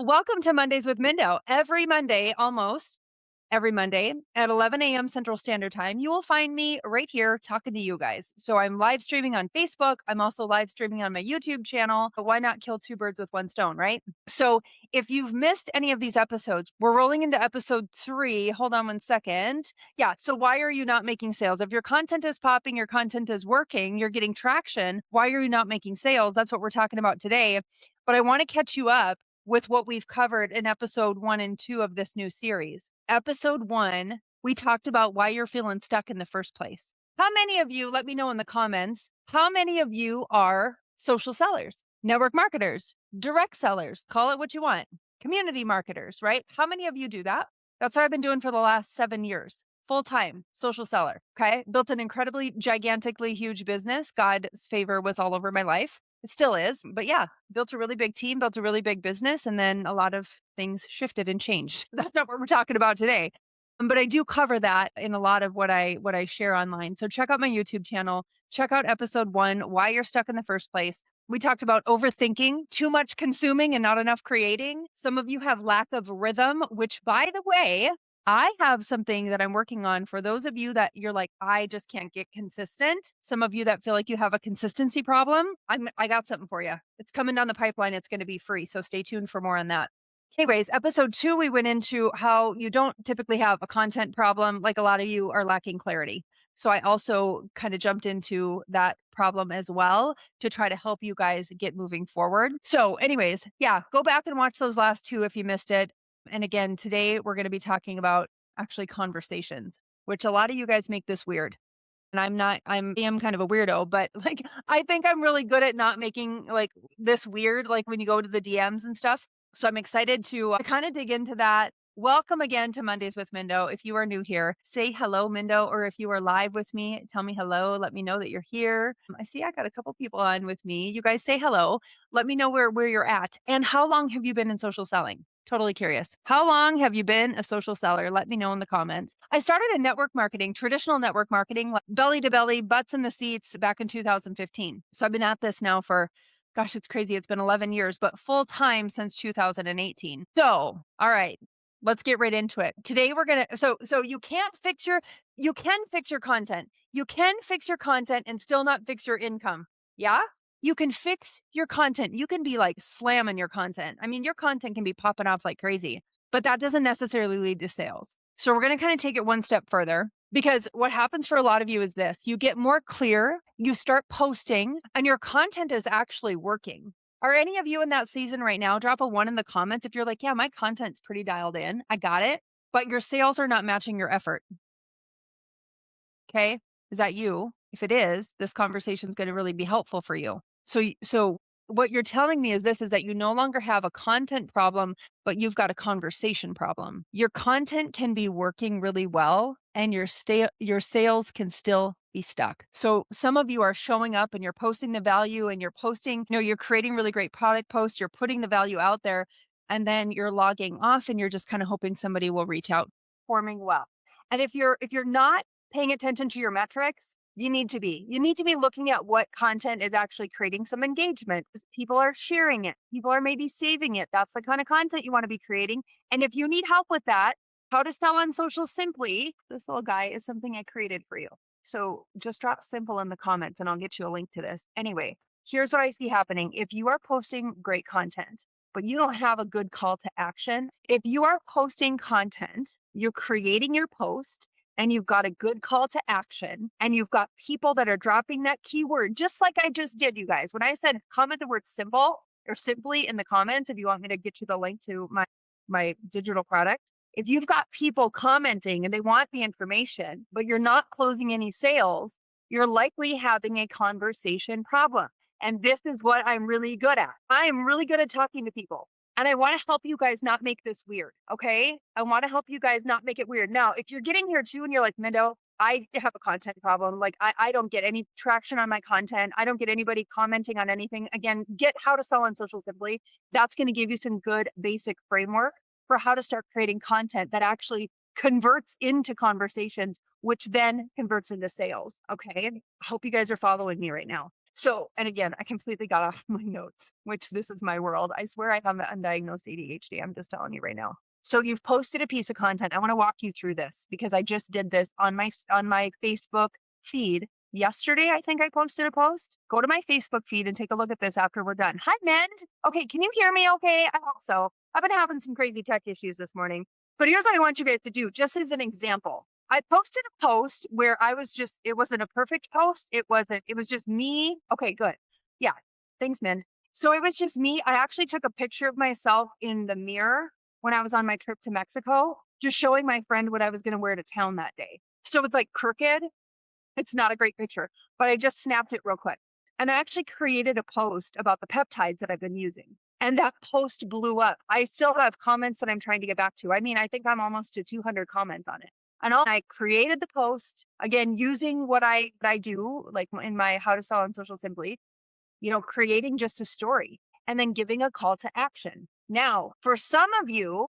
Welcome to Mondays with Mindo. Every Monday, almost every Monday at 11 a.m. Central Standard Time, you will find me right here talking to you guys. So I'm live streaming on Facebook. I'm also live streaming on my YouTube channel. But why not kill two birds with one stone, right? So if you've missed any of these episodes, we're rolling into episode 3. Hold on one second. Yeah. So why are you not making sales? If your content is popping, your content is working, you're getting traction, why are you not making sales? That's what we're talking about today. But I want to catch you up with what we've covered in episode 1 and 2 of this new series. Episode 1, we talked about why you're feeling stuck in the first place. How many of you, let me know in the comments, how many of you are social sellers, network marketers, direct sellers, call it what you want, community marketers, right? How many of you do that? That's what I've been doing for the last 7 years. Full-time social seller. Okay. Built an incredibly gigantically huge business. God's favor was all over my life. It still is. But yeah, built a really big team, built a really big business, and then a lot of things shifted and changed. That's not what we're talking about today. But I do cover that in a lot of what I share online. So check out my YouTube channel, check out episode 1, why you're stuck in the first place. We talked about overthinking, too much consuming and not enough creating. Some of you have lack of rhythm, which by the way, I have something that I'm working on for those of you that you're like, I just can't get consistent. Some of you that feel like you have a consistency problem, I got something for you. It's coming down the pipeline. It's going to be free. So stay tuned for more on that. Anyways, episode 2, we went into how you don't typically have a content problem. Like a lot of you are lacking clarity. So I also kind of jumped into that problem as well to try to help you guys get moving forward. So anyways, yeah, go back and watch those last 2 if you missed it. And again, today we're going to be talking about actually conversations, which a lot of you guys make this weird. And I am kind of a weirdo, but like, I think I'm really good at not making like this weird, like when you go to the DMs and stuff. So I'm excited to kind of dig into that. Welcome again to Mondays with Mindo. If you are new here, say hello, Mindo, or if you are live with me, tell me hello. Let me know that you're here. I see I got a couple people on with me. You guys say hello. Let me know where you're at. And how long have you been in social selling? Totally curious. How long have you been a social seller? Let me know in the comments. I started in network marketing, traditional network marketing, like belly to belly, butts in the seats back in 2015. So I've been at this now for, gosh, it's crazy. It's been 11 years, but full time since 2018. So, all right, let's get right into it. Today we're going to, so you can fix your content. You can fix your content and still not fix your income. Yeah. You can fix your content. You can be like slamming your content. I mean, your content can be popping off like crazy, but that doesn't necessarily lead to sales. So we're going to kind of take it one step further because what happens for a lot of you is this: you get more clear, you start posting, and your content is actually working. Are any of you in that season right now? Drop a 1 in the comments if you're like, yeah, my content's pretty dialed in. I got it. But your sales are not matching your effort. Okay. Is that you? If it is, this conversation is going to really be helpful for you. So what you're telling me is this, is that you no longer have a content problem, but you've got a conversation problem. Your content can be working really well and your sales can still be stuck. So some of you are showing up and you're posting the value and you're posting, you're creating really great product posts, you're putting the value out there, and then you're logging off and you're just kind of hoping somebody will reach out, performing well. And if you're not paying attention to your metrics, you need to be looking at what content is actually creating some engagement. People are sharing it. People are maybe saving it. That's the kind of content you want to be creating. And if you need help with that, how to sell on social simply, this little guy is something I created for you. So just drop simple in the comments and I'll get you a link to this. Anyway, here's what I see happening. If you are posting great content, but you don't have a good call to action, if you are posting content, you're creating your post, and you've got a good call to action, and you've got people that are dropping that keyword, just like I just did, you guys. When I said comment the word simple or simply in the comments, if you want me to get you the link to my digital product, if you've got people commenting and they want the information, but you're not closing any sales, you're likely having a conversation problem. And this is what I'm really good at. I am really good at talking to people. And I want to help you guys not make this weird. Okay. I want to help you guys not make it weird. Now, if you're getting here too and you're like, Mindo, I have a content problem. Like I don't get any traction on my content. I don't get anybody commenting on anything. Again, get How to Sell on Social Simply. That's going to give you some good basic framework for how to start creating content that actually converts into conversations, which then converts into sales. Okay. I hope you guys are following me right now. So, and again, I completely got off my notes, which this is my world. I swear I have undiagnosed ADHD. I'm just telling you right now. So you've posted a piece of content. I want to walk you through this because I just did this on my Facebook feed yesterday. I think I posted a post. Go to my Facebook feed and take a look at this after we're done. Hi, Mend. Okay, can you hear me okay? I hope so. I've been having some crazy tech issues this morning. But here's what I want you guys to do, just as an example. I posted a post where I was just, it wasn't a perfect post. It was just me. Okay, good. Yeah. Thanks, Min. So it was just me. I actually took a picture of myself in the mirror when I was on my trip to Mexico, just showing my friend what I was going to wear to town that day. So it's like crooked. It's not a great picture, but I just snapped it real quick. And I actually created a post about the peptides that I've been using. And that post blew up. I still have comments that I'm trying to get back to. I mean, I think I'm almost to 200 comments on it. And I created the post again, using what I do, like in my How to Sell on Social Simply, creating just a story and then giving a call to action. Now, for some of you,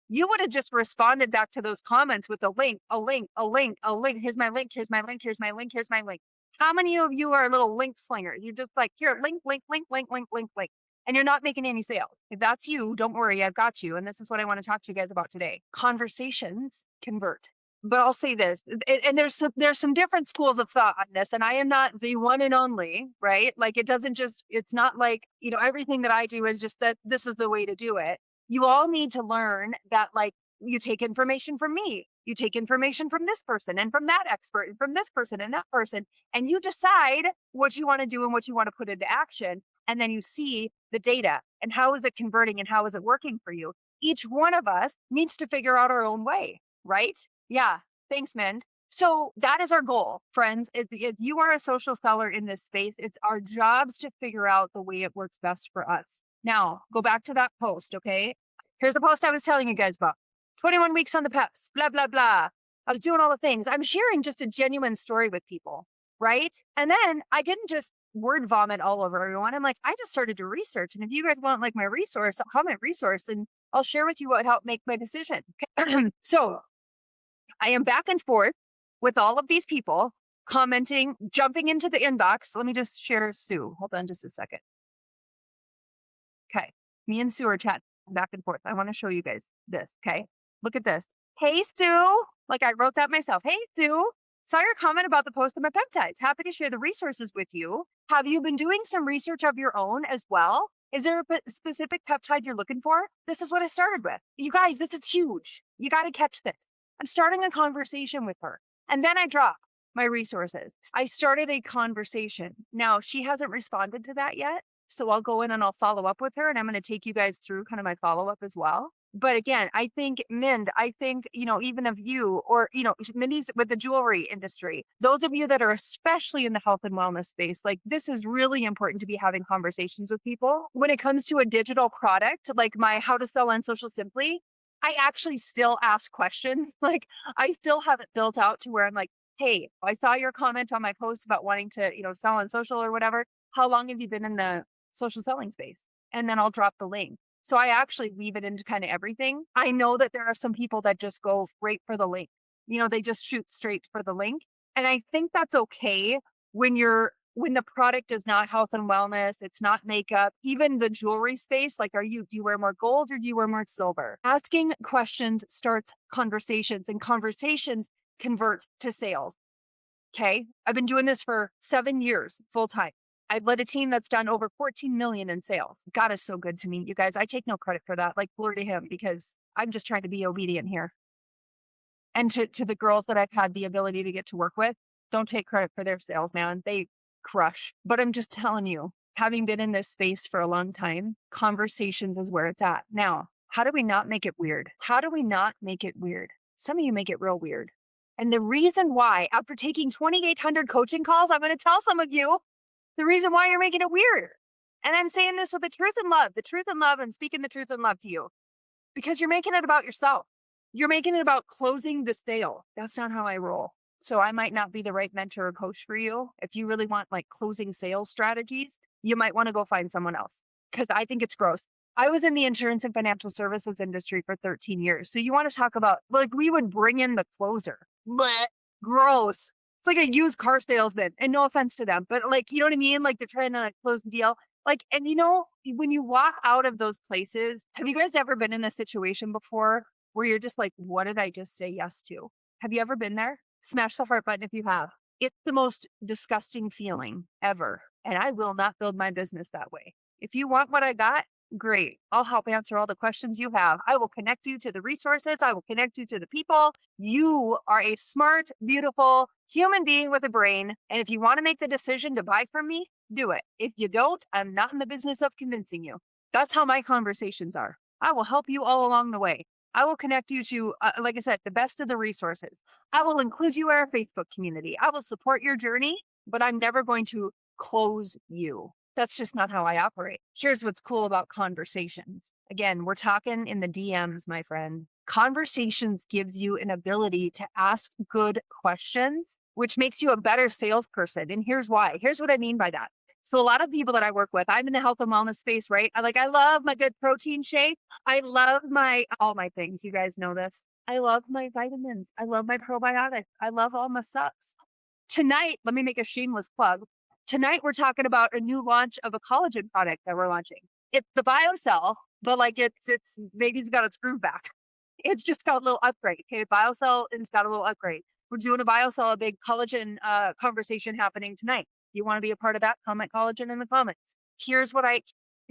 you would have just responded back to those comments with a link, a link, a link, a link. Here's my link. Here's my link. Here's my link. Here's my link. How many of you are little link slingers? You're just like, here, link, link, link, link, link, link, link. And you're not making any sales. If that's you, don't worry, I've got you. And this is what I want to talk to you guys about today. Conversations convert. But I'll say this, and there's some different schools of thought on this, and I am not the one and only, right? Like it's not like, everything that I do is just that this is the way to do it. You all need to learn that, like, you take information from me, you take information from this person and from that expert and from this person and that person, and you decide what you want to do and what you want to put into action. And then you see the data and how is it converting and how is it working for you. Each one of us needs to figure out our own way, right? Yeah. Thanks, Mend. So that is our goal, friends. If you are a social seller in this space, it's our jobs to figure out the way it works best for us. Now, go back to that post, okay? Here's the post I was telling you guys about. 21 weeks on the peps, blah, blah, blah. I was doing all the things. I'm sharing just a genuine story with people, right? And then I didn't just word vomit all over everyone. I'm like, I just started to research. And if you guys want like my resource, I'll comment resource and I'll share with you what helped make my decision. So I am back and forth with all of these people commenting, jumping into the inbox. Let me just share Sue. Hold on just a second. Okay. Me and Sue are chatting back and forth. I want to show you guys this. Okay. Look at this. Hey, Sue. Like I wrote that myself. Hey, Sue. Saw your comment about the post of my peptides. Happy to share the resources with you. Have you been doing some research of your own as well? Is there a specific peptide you're looking for? This is what I started with. You guys, this is huge. You got to catch this. I'm starting a conversation with her. And then I drop my resources. I started a conversation. Now, she hasn't responded to that yet. So I'll go in and I'll follow up with her. And I'm going to take you guys through kind of my follow up as well. But again, I think even of you or, Mindy's with the jewelry industry, those of you that are especially in the health and wellness space, like this is really important to be having conversations with people. When it comes to a digital product, like my How to Sell on Social Simply, I actually still ask questions. Like I still have it built out to where I'm like, hey, I saw your comment on my post about wanting to, sell on social or whatever. How long have you been in the social selling space? And then I'll drop the link. So I actually weave it into kind of everything. I know that there are some people that just go straight for the link. They just shoot straight for the link. And I think that's okay when the product is not health and wellness, it's not makeup, even the jewelry space. Like, do you wear more gold or do you wear more silver? Asking questions starts conversations and conversations convert to sales. Okay. I've been doing this for 7 years full time. I've led a team that's done over 14 million in sales. God is so good to me, you guys. I take no credit for that. Like glory to him because I'm just trying to be obedient here. And to the girls that I've had the ability to get to work with, don't take credit for their sales, man. They crush. But I'm just telling you, having been in this space for a long time, conversations is where it's at. Now, how do we not make it weird? How do we not make it weird? Some of you make it real weird. And the reason why, after taking 2,800 coaching calls, I'm going to tell some of you the reason why you're making it weird. And I'm saying this with the truth and love, I'm speaking the truth and love to you because you're making it about yourself. You're making it about closing the sale. That's not how I roll. So I might not be the right mentor or coach for you. If you really want like closing sales strategies, you might want to go find someone else because I think it's gross. I was in the insurance and financial services industry for 13 years. So you want to talk about like we would bring in the closer. Blech, gross. It's like a used car salesman, and no offense to them, but like, you know what I mean? Like they're trying to like close the deal. Like, and when you walk out of those places, have you guys ever been in this situation before where you're just like, what did I just say yes to? Have you ever been there? Smash the heart button if you have. It's the most disgusting feeling ever. And I will not build my business that way. If you want what I got, great. I'll help answer all the questions you have. I will connect you to the resources. I will connect you to the people. You are a smart, beautiful human being with a brain. And if you want to make the decision to buy from me, do it. If you don't, I'm not in the business of convincing you. That's how my conversations are. I will help you all along the way. I will connect you to, like I said, the best of the resources. I will include you in our Facebook community. I will support your journey, but I'm never going to close you. That's just not how I operate. Here's what's cool about conversations. Again, we're talking in the DMs, my friend. Conversations gives you an ability to ask good questions, which makes you a better salesperson. And here's why. Here's what I mean by that. So a lot of people that I work with, I'm in the health and wellness space, right? I love my good protein shake. I love all my things. You guys know this. I love my vitamins. I love my probiotics. I love all my subs. Tonight, let me make a shameless plug. Tonight, we're talking about a new launch of a collagen product that we're launching. It's the BioCell, but like it's maybe it's got its groove back. It's just got a little upgrade. Okay, BioCell has got a little upgrade. We're doing a BioCell, a big collagen conversation happening tonight. You want to be a part of that? Comment collagen in the comments. Here's what I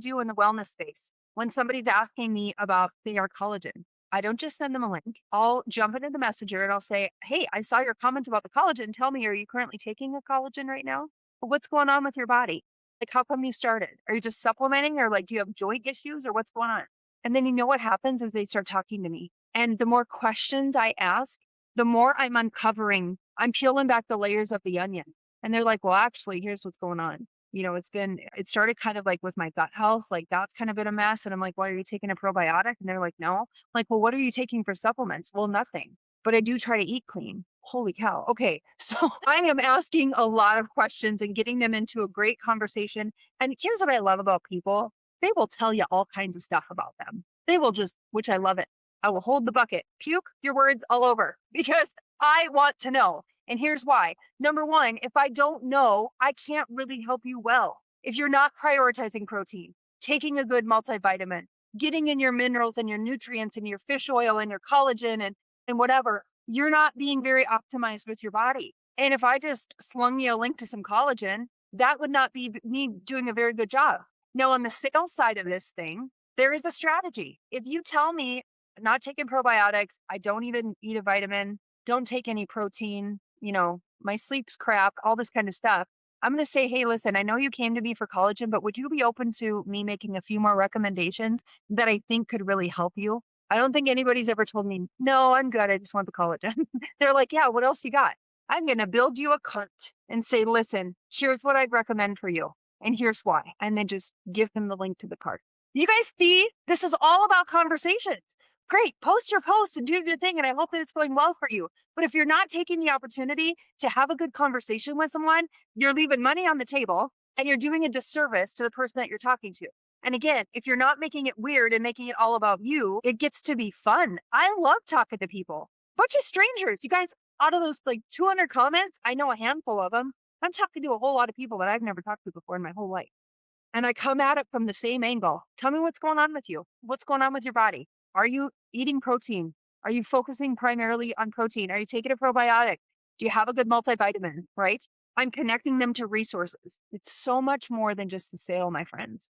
do in the wellness space. When somebody's asking me about their collagen, I don't just send them a link. I'll jump into the messenger and I'll say, hey, I saw your comment about the collagen. Tell me, are you currently taking a collagen right now? What's going on with your body? Like, how come you started? Are you just supplementing or like, do you have joint issues or what's going on? And then you know what happens is they start talking to me. And the more questions I ask, the more I'm uncovering, I'm peeling back the layers of the onion. And they're like, well, actually, here's what's going on. It started kind of like with my gut health, like that's kind of been a mess. And I'm like, why are you taking a probiotic? And they're like, no. I'm like, well, what are you taking for supplements? Well, nothing, but I do try to eat clean. Holy cow. Okay. So I am asking a lot of questions and getting them into a great conversation. And here's what I love about people. They will tell you all kinds of stuff about them. They will just, which I love it. I will hold the bucket, puke your words all over because I want to know. And here's why. Number one, if I don't know, I can't really help you well. If you're not prioritizing protein, taking a good multivitamin, getting in your minerals and your nutrients and your fish oil and your collagen and whatever, you're not being very optimized with your body. And if I just slung you a link to some collagen, that would not be me doing a very good job. Now, on the sales side of this thing, there is a strategy. If you tell me not taking probiotics, I don't even eat a vitamin, don't take any protein, my sleep's crap, all this kind of stuff. I'm going to say, hey, listen, I know you came to me for collagen, but would you be open to me making a few more recommendations that I think could really help you? I don't think anybody's ever told me, no, I'm good. I just want the collagen. They're like, yeah, what else you got? I'm going to build you a cart and say, listen, here's what I'd recommend for you. And here's why. And then just give them the link to the cart. You guys see, this is all about conversations. Great, post your post and do your thing. And I hope that it's going well for you. But if you're not taking the opportunity to have a good conversation with someone, you're leaving money on the table and you're doing a disservice to the person that you're talking to. And again, if you're not making it weird and making it all about you, it gets to be fun. I love talking to people. Bunch of strangers. You guys, out of those like 200 comments, I know a handful of them. I'm talking to a whole lot of people that I've never talked to before in my whole life. And I come at it from the same angle. Tell me what's going on with you. What's going on with your body? Are you eating protein? Are you focusing primarily on protein? Are you taking a probiotic? Do you have a good multivitamin, right? I'm connecting them to resources. It's so much more than just the sale, my friends.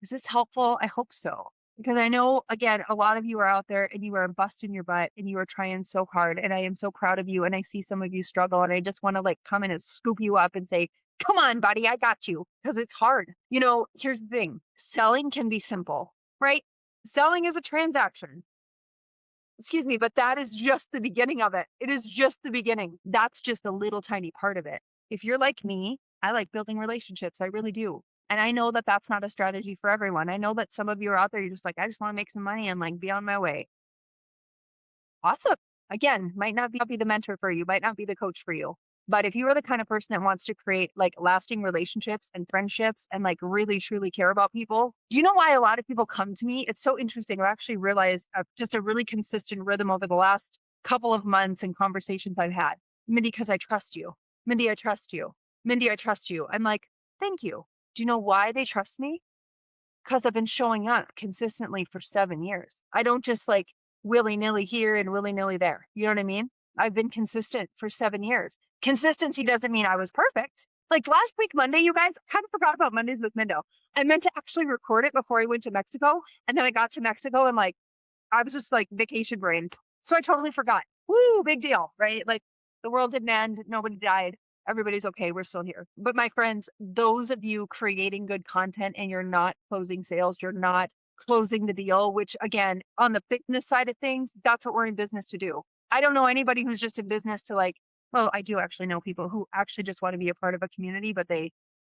Is this helpful? I hope so. Because I know, again, a lot of you are out there and you are busting your butt and you are trying so hard. And I am so proud of you. And I see some of you struggle. And I just want to like come in and scoop you up and say, come on, buddy, I got you. Because it's hard. Here's the thing. Selling can be simple, right? Selling is a transaction. Excuse me, but that is just the beginning of it. It is just the beginning. That's just a little tiny part of it. If you're like me, I like building relationships. I really do. And I know that that's not a strategy for everyone. I know that some of you are out there, you're just like, I just want to make some money and like be on my way. Awesome. Again, might not be the mentor for you, might not be the coach for you. But if you are the kind of person that wants to create like lasting relationships and friendships and like really truly care about people, do you know why a lot of people come to me? It's so interesting. I've actually realized just a really consistent rhythm over the last couple of months and conversations I've had. Because I trust you. Mindy, I trust you. Mindy, I trust you. I'm like, thank you. Do you know why they trust me? Because I've been showing up consistently for 7 years. I don't just like willy nilly here and willy nilly there. You know what I mean? I've been consistent for 7 years. Consistency doesn't mean I was perfect. Like last week, Monday, you guys kind of forgot about Mondays with Mindo. I meant to actually record it before I went to Mexico. And then I got to Mexico and like, I was just like vacation brain. So I totally forgot. Woo, big deal, right? Like the world didn't end. Nobody died. Everybody's okay. We're still here. But my friends, those of you creating good content and you're not closing sales, you're not closing the deal, which again, on the fitness side of things, that's what we're in business to do. I don't know anybody who's just in business to like, well, I do actually know people who actually just want to be a part of a community, but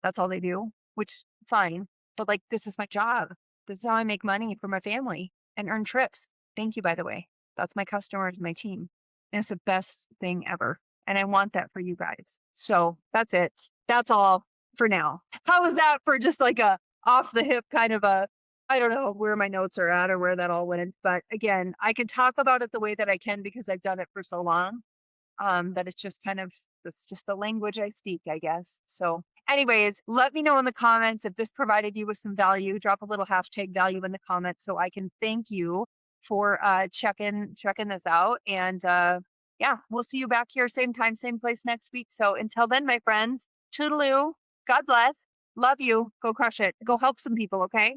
that's all they do, which fine. But like, this is my job. This is how I make money for my family and earn trips. Thank you, by the way. That's my customers, my team. And it's the best thing ever. And I want that for you guys. So that's it. That's all for now. How was that for just like a off the hip kind of a, I don't know where my notes are at or where that all went. But again, I can talk about it the way that I can because I've done it for so long. That it's just kind of, it's just the language I speak, I guess. So anyways, let me know in the comments if this provided you with some value. Drop a little hashtag value in the comments so I can thank you for checking this out. And yeah, we'll see you back here, same time, same place next week. So until then, my friends, toodaloo, God bless, love you, go crush it, go help some people, okay?